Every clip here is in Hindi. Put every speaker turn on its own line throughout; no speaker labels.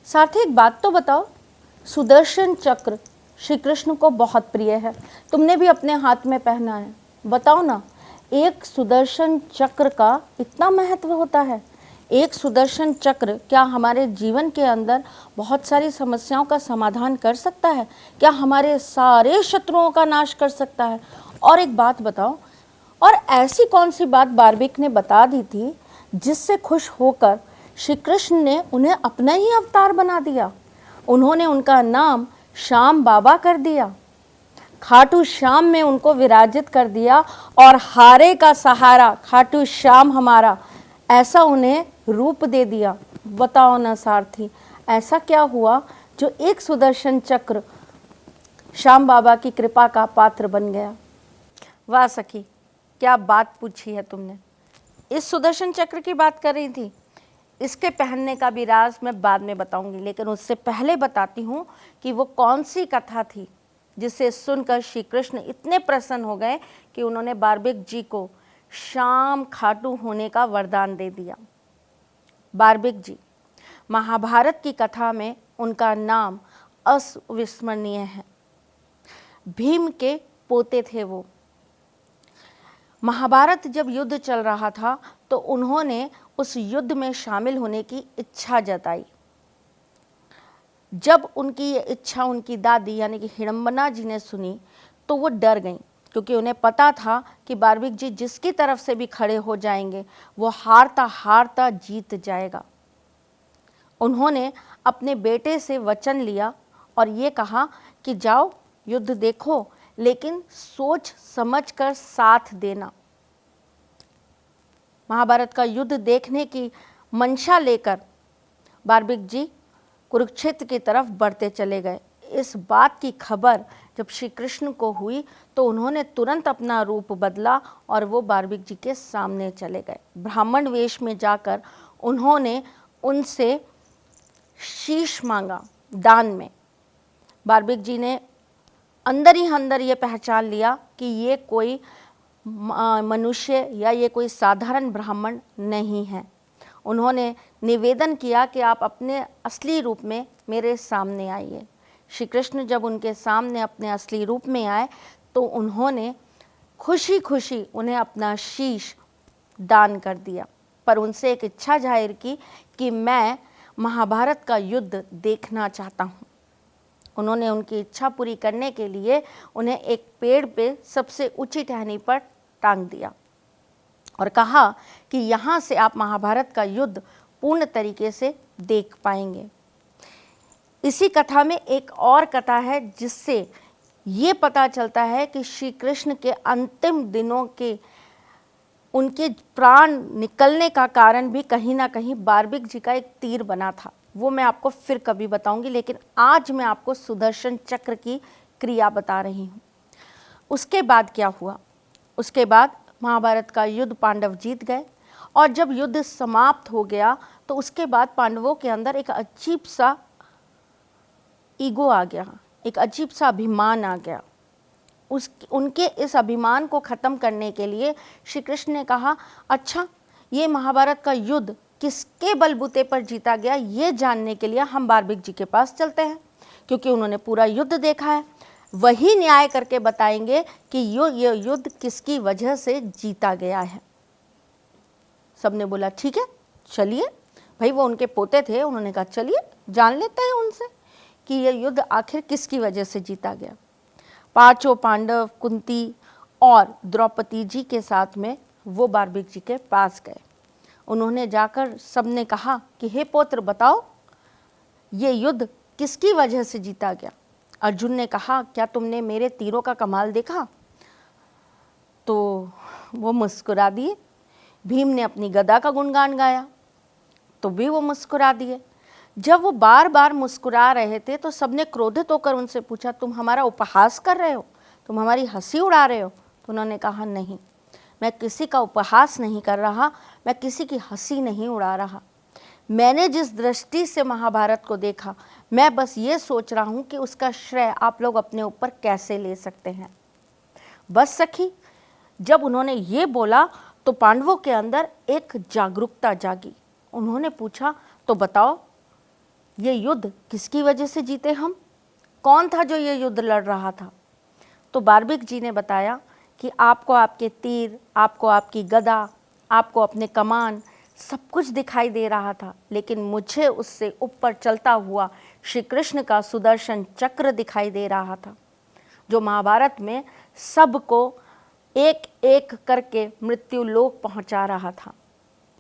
सारथी एक बात तो बताओ, सुदर्शन चक्र श्री कृष्ण को बहुत प्रिय है, तुमने भी अपने हाथ में पहना है। बताओ ना, एक सुदर्शन चक्र का इतना महत्व होता है। एक सुदर्शन चक्र क्या हमारे जीवन के अंदर बहुत सारी समस्याओं का समाधान कर सकता है? क्या हमारे सारे शत्रुओं का नाश कर सकता है? और एक बात बताओ, और ऐसी कौन सी बात बार्बिक ने बता दी थी जिससे खुश होकर श्री कृष्ण ने उन्हें अपना ही अवतार बना दिया? उन्होंने उनका नाम श्याम बाबा कर दिया, खाटू श्याम में उनको विराजित कर दिया, और हारे का सहारा खाटू श्याम हमारा, ऐसा उन्हें रूप दे दिया। बताओ ना सारथी, ऐसा क्या हुआ जो एक सुदर्शन चक्र श्याम बाबा की कृपा का पात्र बन गया? वाह सखी, क्या बात पूछी है तुमने। इस सुदर्शन चक्र की बात कर रही थी। इसके पहनने का भी राज मैं बाद में बताऊंगी, लेकिन उससे पहले बताती हूँ कि वो कौन सी कथा थी जिसे सुनकर श्री कृष्ण इतने प्रसन्न हो गए कि उन्होंने बार्बिक जी को श्याम खाटू होने का वरदान दे दिया। बार्बिक जी, महाभारत की कथा में उनका नाम अविस्मरणीय है। भीम के पोते थे वो। महाभारत जब युद्ध चल रहा था तो उन्होंने उस युद्ध में शामिल होने की इच्छा जताई। जब उनकी ये इच्छा उनकी दादी यानी कि हिडम्बना जी ने सुनी तो वो डर गईं, क्योंकि उन्हें पता था कि बार्बिक जी जिसकी तरफ से भी खड़े हो जाएंगे वो हारता हारता जीत जाएगा। उन्होंने अपने बेटे से वचन लिया और ये कहा कि जाओ युद्ध देखो, लेकिन सोच समझ कर साथ देना। महाभारत का युद्ध देखने की मंशा लेकर बार्बिक जी कुरुक्षेत्र की तरफ बढ़ते चले गए। इस बात की खबर जब श्री कृष्ण को हुई तो उन्होंने तुरंत अपना रूप बदला और वो बार्बिक जी के सामने चले गए। ब्राह्मण वेश में जाकर उन्होंने उनसे शीश मांगा दान में। बार्बिक जी ने अंदर ही अंदर ये पहचान लिया कि ये कोई मनुष्य या ये कोई साधारण ब्राह्मण नहीं है। उन्होंने निवेदन किया कि आप अपने असली रूप में मेरे सामने आइए। श्री कृष्ण जब उनके सामने अपने असली रूप में आए तो उन्होंने खुशी खुशी उन्हें अपना शीश दान कर दिया, पर उनसे एक इच्छा जाहिर की कि मैं महाभारत का युद्ध देखना चाहता हूँ। उन्होंने उनकी इच्छा पूरी करने के लिए उन्हें एक पेड़ पे सबसे ऊंची टहनी पर टांग दिया और कहा कि यहाँ से आप महाभारत का युद्ध पूर्ण तरीके से देख पाएंगे। इसी कथा में एक और कथा है जिससे ये पता चलता है कि श्री कृष्ण के अंतिम दिनों के उनके प्राण निकलने का कारण भी कहीं ना कहीं बार्बिक जी का एक तीर बना था। वो मैं आपको फिर कभी बताऊंगी, लेकिन आज मैं आपको सुदर्शन चक्र की क्रिया बता रही हूँ। उसके बाद क्या हुआ? उसके बाद महाभारत का युद्ध पांडव जीत गए, और जब युद्ध समाप्त हो गया तो उसके बाद पांडवों के अंदर एक अजीब सा ईगो आ गया, एक अजीब सा अभिमान आ गया। उनके इस अभिमान को ख़त्म करने के लिए श्री कृष्ण ने कहा, अच्छा ये महाभारत का युद्ध किसके बलबूते पर जीता गया, ये जानने के लिए हम बार्बिक जी के पास चलते हैं, क्योंकि उन्होंने पूरा युद्ध देखा है। वही न्याय करके बताएंगे कि ये युद्ध किसकी वजह से जीता गया है। सबने बोला ठीक है चलिए। भाई वो उनके पोते थे, उन्होंने कहा चलिए जान लेते हैं उनसे कि ये युद्ध आखिर किसकी वजह से जीता गया। पांचों पांडव, कुंती और द्रौपदी जी के साथ में वो बार्बिक जी के पास गए। उन्होंने जाकर सबने कहा कि हे पुत्र बताओ ये युद्ध किसकी वजह से जीता गया। अर्जुन ने कहा क्या तुमने मेरे तीरों का कमाल देखा? तो वो मुस्कुरा दिए। भीम ने अपनी गदा का गुणगान गाया तो भी वो मुस्कुरा दिए। जब वो बार बार मुस्कुरा रहे थे तो सबने क्रोधित होकर उनसे पूछा तुम हमारा उपहास कर रहे हो, तुम हमारी हंसी उड़ा रहे हो? तो उन्होंने कहा नहीं, मैं किसी का उपहास नहीं कर रहा, मैं किसी की हंसी नहीं उड़ा रहा। मैंने जिस दृष्टि से महाभारत को देखा, मैं बस ये सोच रहा हूँ कि उसका श्रेय आप लोग अपने ऊपर कैसे ले सकते हैं। बस सखी, जब उन्होंने ये बोला तो पांडवों के अंदर एक जागरूकता जागी। उन्होंने पूछा तो बताओ ये युद्ध किसकी वजह से जीते हम? कौन था जो ये युद्ध लड़ रहा था? तो बार्बिक जी ने बताया कि आपको आपके तीर, आपको आपकी गदा, आपको अपने कमान, सब कुछ दिखाई दे रहा था, लेकिन मुझे उससे ऊपर चलता हुआ श्री कृष्ण का सुदर्शन चक्र दिखाई दे रहा था, जो महाभारत में सबको एक एक करके मृत्यु लोक पहुंचा रहा था।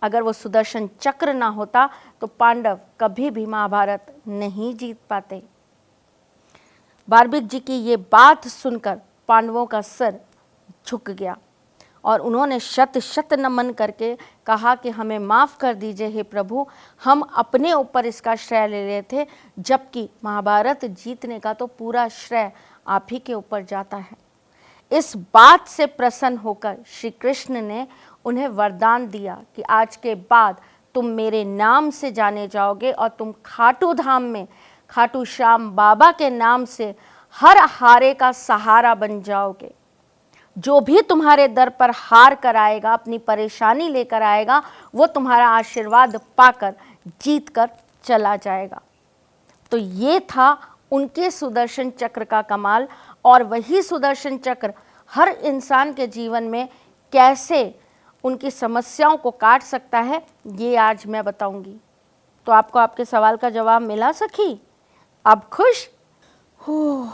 अगर वो सुदर्शन चक्र ना होता तो पांडव कभी भी महाभारत नहीं जीत पाते। बार्बिक जी की ये बात सुनकर पांडवों का सिर झुक गया और उन्होंने शत शत नमन करके कहा कि हमें माफ़ कर दीजिए हे प्रभु, हम अपने ऊपर इसका श्रेय ले रहे थे, जबकि महाभारत जीतने का तो पूरा श्रेय आप ही के ऊपर जाता है। इस बात से प्रसन्न होकर श्री कृष्ण ने उन्हें वरदान दिया कि आज के बाद तुम मेरे नाम से जाने जाओगे और तुम खाटू धाम में खाटू श्याम बाबा के नाम से हर हारे का सहारा बन जाओगे। जो भी तुम्हारे दर पर हार कर आएगा, अपनी परेशानी लेकर आएगा, वो तुम्हारा आशीर्वाद पाकर जीत कर चला जाएगा। तो ये था उनके सुदर्शन चक्र का कमाल। और वही सुदर्शन चक्र हर इंसान के जीवन में कैसे उनकी समस्याओं को काट सकता है, ये आज मैं बताऊंगी। तो आपको आपके सवाल का जवाब मिला सखी? अब खुश हो?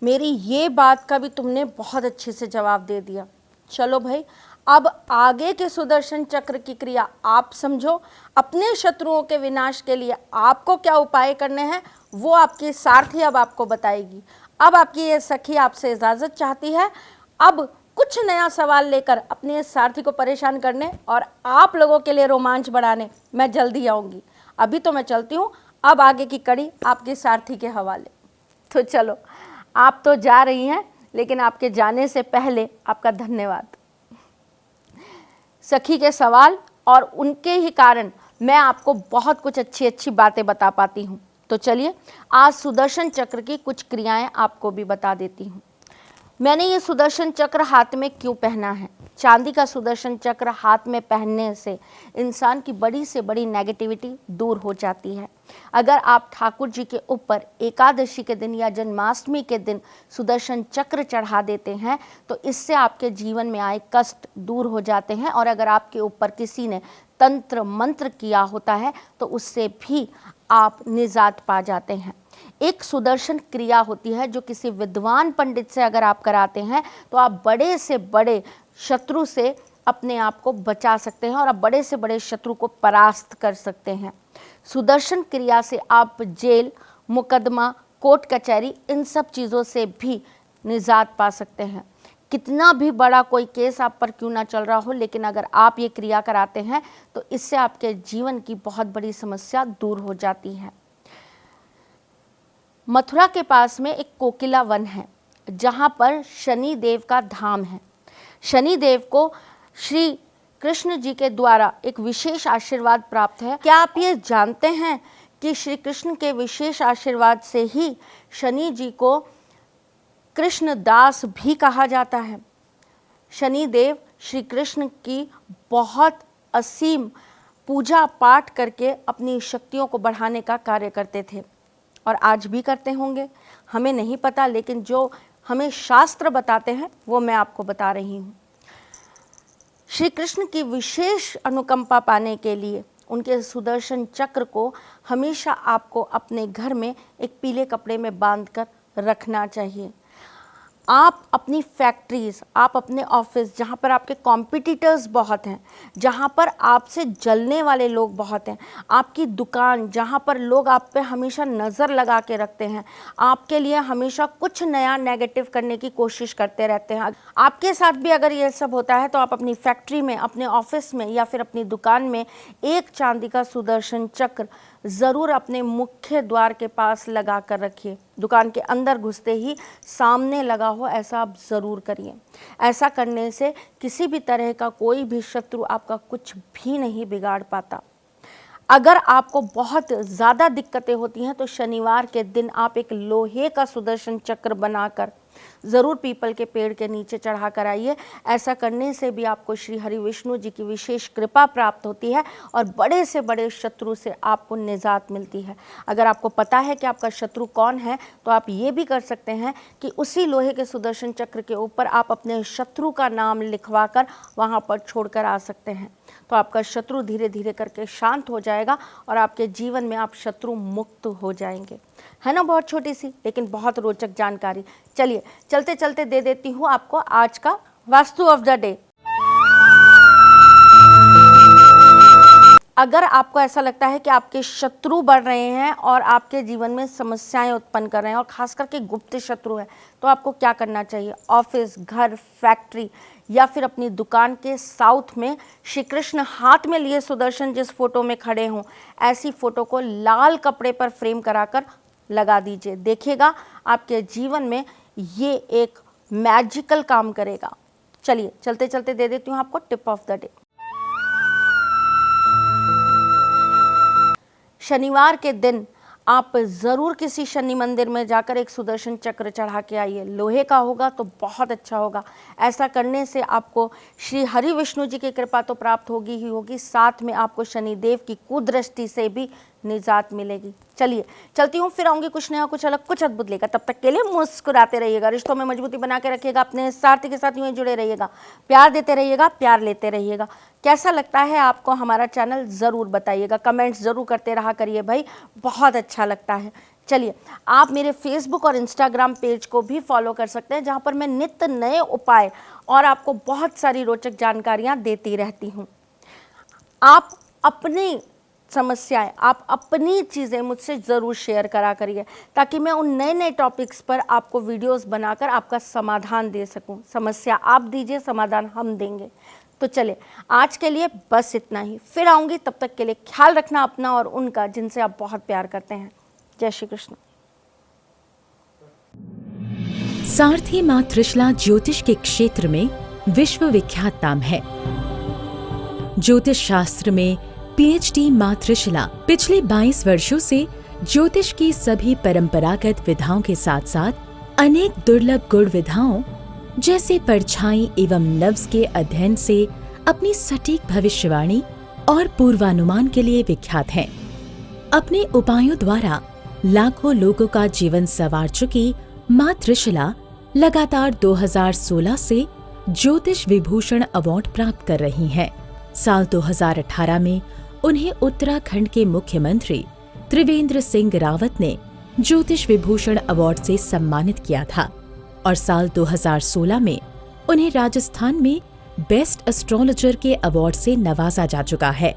मेरी ये बात का भी तुमने बहुत अच्छे से जवाब दे दिया। चलो भाई, अब आगे के सुदर्शन चक्र की क्रिया आप समझो। अपने शत्रुओं के विनाश के लिए आपको क्या उपाय करने हैं वो आपकी सारथी अब आपको बताएगी। अब आपकी ये सखी आपसे इजाज़त चाहती है। अब कुछ नया सवाल लेकर अपने सारथी को परेशान करने और आप लोगों के लिए रोमांच बढ़ाने मैं जल्दी आऊँगी। अभी तो मैं चलती हूँ, अब आगे की कड़ी आपके सारथी के हवाले। तो चलो, आप तो जा रही हैं, लेकिन आपके जाने से पहले आपका धन्यवाद। सखी के सवाल और उनके ही कारण मैं आपको बहुत कुछ अच्छी अच्छी बातें बता पाती हूँ। तो चलिए, आज सुदर्शन चक्र की कुछ क्रियाएं आपको भी बता देती हूँ। मैंने ये सुदर्शन चक्र हाथ में क्यों पहना है? चांदी का सुदर्शन चक्र हाथ में पहनने से इंसान की बड़ी से बड़ी नेगेटिविटी दूर हो जाती है। अगर आप ठाकुर जी के ऊपर एकादशी के दिन या जन्माष्टमी के दिन सुदर्शन चक्र चढ़ा देते हैं तो इससे आपके जीवन में आए कष्ट दूर हो जाते हैं। और अगर आपके ऊपर किसी ने तंत्र मंत्र किया होता है तो उससे भी आप निजात पा जाते हैं। एक सुदर्शन क्रिया होती है जो किसी विद्वान पंडित से अगर आप कराते हैं तो आप बड़े से बड़े शत्रु से अपने आप को बचा सकते हैं और आप बड़े से बड़े शत्रु को परास्त कर सकते हैं। सुदर्शन क्रिया से आप जेल, मुकदमा, कोर्ट कचहरी, इन सब चीज़ों से भी निजात पा सकते हैं। कितना भी बड़ा कोई केस आप पर क्यों ना चल रहा हो, लेकिन अगर आप ये क्रिया कराते हैं तो इससे आपके जीवन की बहुत बड़ी समस्या दूर हो जाती है। मथुरा के पास में एक कोकिला वन है जहाँ पर शनि देव का धाम है। शनि देव को श्री कृष्ण जी के द्वारा एक विशेष आशीर्वाद प्राप्त है। क्या आप ये जानते हैं कि श्री कृष्ण के विशेष आशीर्वाद से ही शनि जी को कृष्ण दास भी कहा जाता है। शनि देव श्री कृष्ण की बहुत असीम पूजा पाठ करके अपनी शक्तियों को बढ़ाने का कार्य करते थे और आज भी करते होंगे, हमें नहीं पता, लेकिन जो हमें शास्त्र बताते हैं वो मैं आपको बता रही हूँ। श्री कृष्ण की विशेष अनुकंपा पाने के लिए उनके सुदर्शन चक्र को हमेशा आपको अपने घर में एक पीले कपड़े में बांधकर रखना चाहिए। आप अपनी फैक्ट्रीज़, आप अपने ऑफिस, जहाँ पर आपके कॉम्पिटिटर्स बहुत हैं, जहाँ पर आपसे जलने वाले लोग बहुत हैं, आपकी दुकान जहाँ पर लोग आप पे हमेशा नज़र लगा के रखते हैं, आपके लिए हमेशा कुछ नया नेगेटिव करने की कोशिश करते रहते हैं, आपके साथ भी अगर ये सब होता है तो आप अपनी फैक्ट्री में, अपने ऑफिस में या फिर अपनी दुकान में एक चांदी का सुदर्शन चक्र ज़रूर अपने मुख्य द्वार के पास लगा कर रखिए। दुकान के अंदर घुसते ही सामने लगा हो, ऐसा आप ज़रूर करिए। ऐसा करने से किसी भी तरह का कोई भी शत्रु आपका कुछ भी नहीं बिगाड़ पाता। अगर आपको बहुत ज़्यादा दिक्कतें होती हैं तो शनिवार के दिन आप एक लोहे का सुदर्शन चक्र बनाकर ज़रूर पीपल के पेड़ के नीचे चढ़ा कर आइए। ऐसा करने से भी आपको श्री हरि विष्णु जी की विशेष कृपा प्राप्त होती है और बड़े से बड़े शत्रु से आपको निजात मिलती है। अगर आपको पता है कि आपका शत्रु कौन है तो आप ये भी कर सकते हैं कि उसी लोहे के सुदर्शन चक्र के ऊपर आप अपने शत्रु का नाम लिखवा कर वहाँ पर छोड़कर आ सकते हैं। तो आपका शत्रु धीरे धीरे करके शांत हो जाएगा और आपके जीवन में आप शत्रु मुक्त हो जाएंगे। है ना, बहुत छोटी सी लेकिन बहुत रोचक जानकारी। चलिए चलते चलते दे देती हूँ आपको आज का वास्तु ऑफ द डे। अगर आपको ऐसा लगता है कि आपके शत्रु बढ़ रहे हैं और आपके जीवन में समस्याएं उत्पन्न कर रहे हैं और खास करके गुप्त शत्रु है, तो आपको क्या करना चाहिए? ऑफिस, घर, फैक्ट्री या फिर अपनी दुकान के साउथ में श्री कृष्ण हाथ में लिए सुदर्शन जिस फोटो में खड़े हों, ऐसी फोटो को लाल कपड़े पर फ्रेम कराकर लगा दीजिए। देखिएगा आपके जीवन में ये एक मैजिकल काम करेगा। चलिए चलते चलते दे देती हूँ आपको टिप ऑफ द डे। शनिवार के दिन आप ज़रूर किसी शनि मंदिर में जाकर एक सुदर्शन चक्र चढ़ा के आइए। लोहे का होगा तो बहुत अच्छा होगा। ऐसा करने से आपको श्री हरि विष्णु जी की कृपा तो प्राप्त होगी ही होगी, साथ में आपको शनिदेव की कुदृष्टि से भी निजात मिलेगी। चलिए चलती हूँ, फिर आऊँगी कुछ नया, कुछ अलग, कुछ अद्भुत लेकर। तब तक के लिए मुस्कुराते रहिएगा, रिश्तों में मजबूती बना के रखिएगा, अपने साथी के साथ यूँ जुड़े रहिएगा, प्यार देते रहिएगा, प्यार लेते रहिएगा। कैसा लगता है आपको हमारा चैनल ज़रूर बताइएगा, कमेंट्स ज़रूर करते रहा करिए भाई, बहुत अच्छा लगता है। चलिए आप मेरे फेसबुक और इंस्टाग्राम पेज को भी फॉलो कर सकते हैं, जहाँ पर मैं नित्य नए उपाय और आपको बहुत सारी रोचक जानकारियाँ देती रहती हूँ। आप अपनी समस्याएं, आप अपनी चीज़ें मुझसे ज़रूर शेयर करा करिए, ताकि मैं उन नए नए टॉपिक्स पर आपको वीडियोस बनाकर आपका समाधान दे सकूं। समस्या आप दीजिए, समाधान हम देंगे। तो चले आज के लिए बस इतना ही, फिर आऊँगी। तब तक के लिए ख्याल रखना अपना और उनका जिनसे आप बहुत प्यार करते हैं। जय श्री कृष्ण।
सारथी मां त्रिशला ज्योतिष के क्षेत्र में विश्व विख्यात नाम है। ज्योतिष शास्त्र में पीएचडी मां त्रिशला पिछले 22 वर्षों से ज्योतिष की सभी परंपरागत विधाओं के साथ साथ अनेक दुर्लभ गुण विधाओं जैसे परछाई एवं नव्स के अध्ययन से अपनी सटीक भविष्यवाणी और पूर्वानुमान के लिए विख्यात हैं। अपने उपायों द्वारा लाखों लोगों का जीवन संवार चुकी मां त्रिशला लगातार 2016 से ज्योतिष विभूषण अवार्ड प्राप्त कर रही हैं। साल 2018 में उन्हें उत्तराखंड के मुख्यमंत्री त्रिवेंद्र सिंह रावत ने ज्योतिष विभूषण अवार्ड से सम्मानित किया था और साल 2016 में उन्हें राजस्थान में बेस्ट एस्ट्रोलॉजर के अवार्ड से नवाजा जा चुका है।